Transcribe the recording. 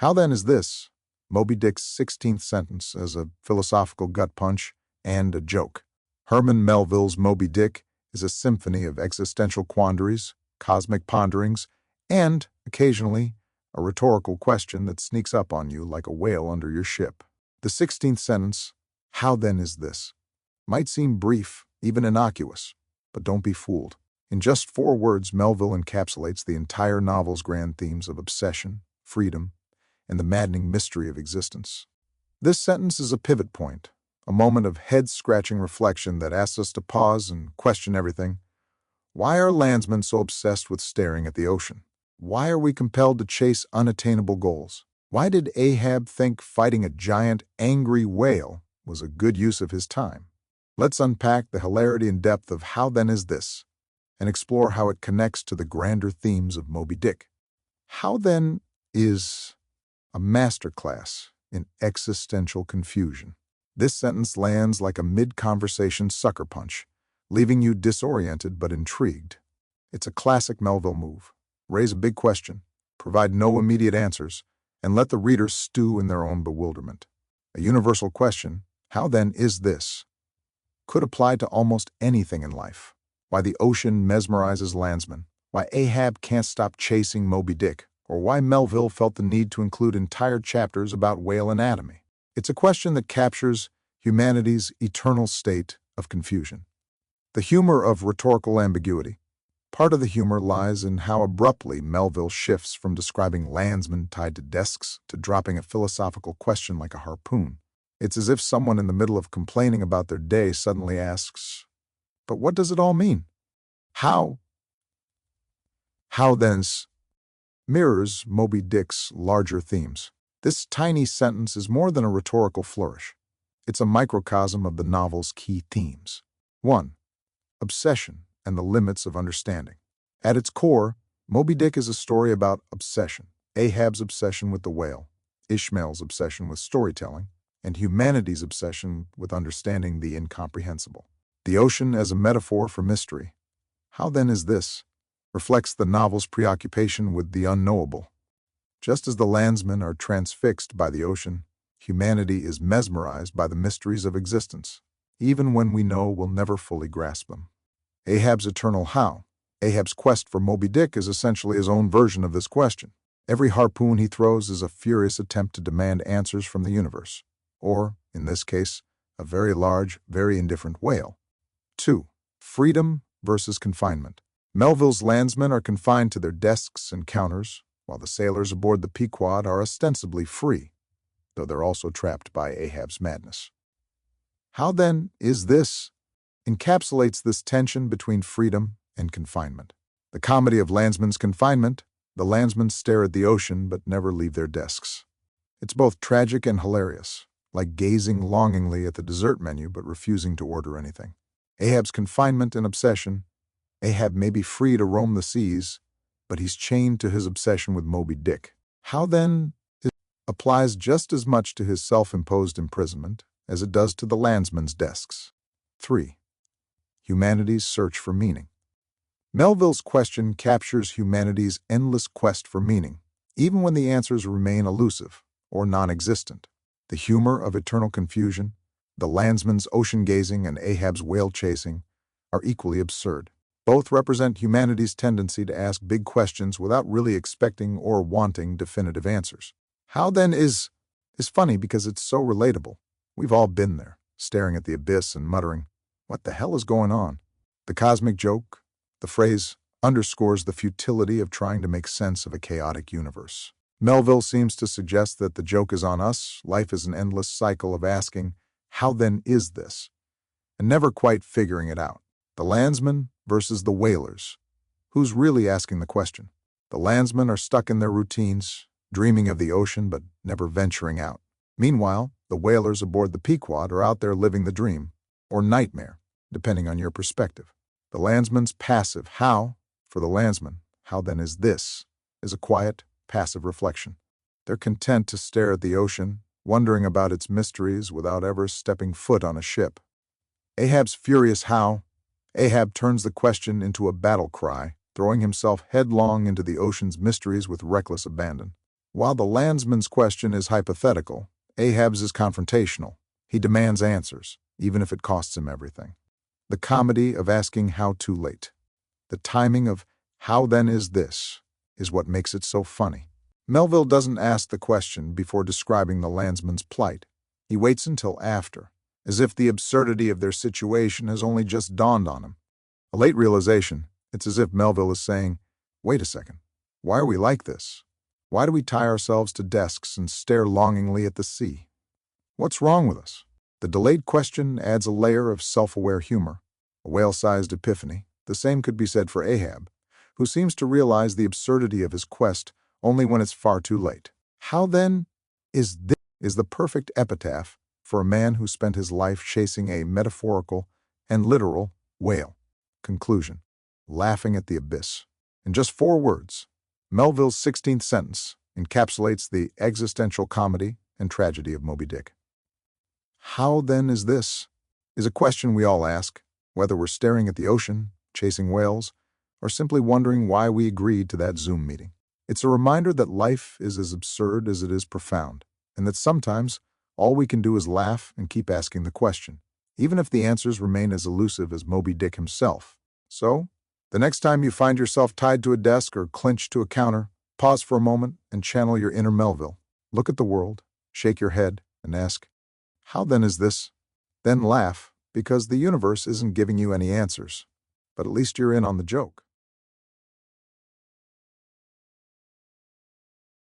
How then is this? Moby Dick's 16th sentence as a philosophical gut punch and a joke. Herman Melville's Moby Dick is a symphony of existential quandaries, cosmic ponderings, and, occasionally, a rhetorical question that sneaks up on you like a whale under your ship. The 16th sentence, how then is this, might seem brief, even innocuous, but don't be fooled. In just 4 words, Melville encapsulates the entire novel's grand themes of obsession, freedom, and the maddening mystery of existence. This sentence is a pivot point, a moment of head-scratching reflection that asks us to pause and question everything. Why are landsmen so obsessed with staring at the ocean? Why are we compelled to chase unattainable goals? Why did Ahab think fighting a giant, angry whale was a good use of his time? Let's unpack the hilarity and depth of How Then Is This, and explore how it connects to the grander themes of Moby Dick. How then is a masterclass in existential confusion. This sentence lands like a mid-conversation sucker punch, leaving you disoriented but intrigued. It's a classic Melville move. Raise a big question, provide no immediate answers, and let the reader stew in their own bewilderment. A universal question, how then is this, could apply to almost anything in life. Why the ocean mesmerizes landsmen, why Ahab can't stop chasing Moby Dick, or why Melville felt the need to include entire chapters about whale anatomy. It's a question that captures humanity's eternal state of confusion. The humor of rhetorical ambiguity. Part of the humor lies in how abruptly Melville shifts from describing landsmen tied to desks to dropping a philosophical question like a harpoon. It's as if someone in the middle of complaining about their day suddenly asks, "But what does it all mean?" How then's mirrors Moby Dick's larger themes. This tiny sentence is more than a rhetorical flourish. It's a microcosm of the novel's key themes. 1. Obsession and the limits of understanding. At its core, Moby Dick is a story about obsession. Ahab's obsession with the whale, Ishmael's obsession with storytelling, and humanity's obsession with understanding the incomprehensible. The ocean as a metaphor for mystery. How then is this? Reflects the novel's preoccupation with the unknowable. Just as the landsmen are transfixed by the ocean, humanity is mesmerized by the mysteries of existence, even when we know we'll never fully grasp them. Ahab's eternal how. Ahab's quest for Moby Dick is essentially his own version of this question. Every harpoon he throws is a furious attempt to demand answers from the universe, or, in this case, a very large, very indifferent whale. 2. Freedom versus confinement. Melville's landsmen are confined to their desks and counters, while the sailors aboard the Pequod are ostensibly free, though they're also trapped by Ahab's madness. How then is this? Encapsulates this tension between freedom and confinement. The comedy of landsmen's confinement, the landsmen stare at the ocean but never leave their desks. It's both tragic and hilarious, like gazing longingly at the dessert menu but refusing to order anything. Ahab's confinement and obsession. Ahab may be free to roam the seas, but he's chained to his obsession with Moby Dick. How then applies just as much to his self-imposed imprisonment as it does to the landsmen's desks. 3. Humanity's search for meaning. Melville's question captures humanity's endless quest for meaning, even when the answers remain elusive or non-existent. The humor of eternal confusion, the landsman's ocean-gazing and Ahab's whale-chasing, are equally absurd. Both represent humanity's tendency to ask big questions without really expecting or wanting definitive answers. How then is funny because it's so relatable. We've all been there, staring at the abyss and muttering, "What the hell is going on?" The cosmic joke, the phrase, underscores the futility of trying to make sense of a chaotic universe. Melville seems to suggest that the joke is on us. Life is an endless cycle of asking, "How then is this?" and never quite figuring it out. The landsmen versus the whalers. Who's really asking the question? The landsmen are stuck in their routines, dreaming of the ocean but never venturing out. Meanwhile, the whalers aboard the Pequod are out there living the dream, or nightmare, depending on your perspective. The landsman's passive how, for the landsman, how then is this, is a quiet, passive reflection. They're content to stare at the ocean, wondering about its mysteries without ever stepping foot on a ship. Ahab's furious how. Ahab turns the question into a battle cry, throwing himself headlong into the ocean's mysteries with reckless abandon. While the landsman's question is hypothetical, Ahab's is confrontational. He demands answers, even if it costs him everything. The comedy of asking how too late. The timing of how then is this is what makes it so funny. Melville doesn't ask the question before describing the landsman's plight. He waits until after, as if the absurdity of their situation has only just dawned on him. A late realization, it's as if Melville is saying, "Wait a second, why are we like this? Why do we tie ourselves to desks and stare longingly at the sea? What's wrong with us?" The delayed question adds a layer of self-aware humor, a whale-sized epiphany. The same could be said for Ahab, who seems to realize the absurdity of his quest only when it's far too late. How then is this is the perfect epitaph for a man who spent his life chasing a metaphorical and literal whale. Conclusion. Laughing at the abyss. In just 4 words, Melville's 16th sentence encapsulates the existential comedy and tragedy of Moby Dick. How then is this? Is a question we all ask, whether we're staring at the ocean, chasing whales, or simply wondering why we agreed to that Zoom meeting. It's a reminder that life is as absurd as it is profound, and that sometimes all we can do is laugh and keep asking the question, even if the answers remain as elusive as Moby Dick himself. So, the next time you find yourself tied to a desk or clinched to a counter, pause for a moment and channel your inner Melville. Look at the world, shake your head, and ask, "How then is this?" Then laugh, because the universe isn't giving you any answers, but at least you're in on the joke.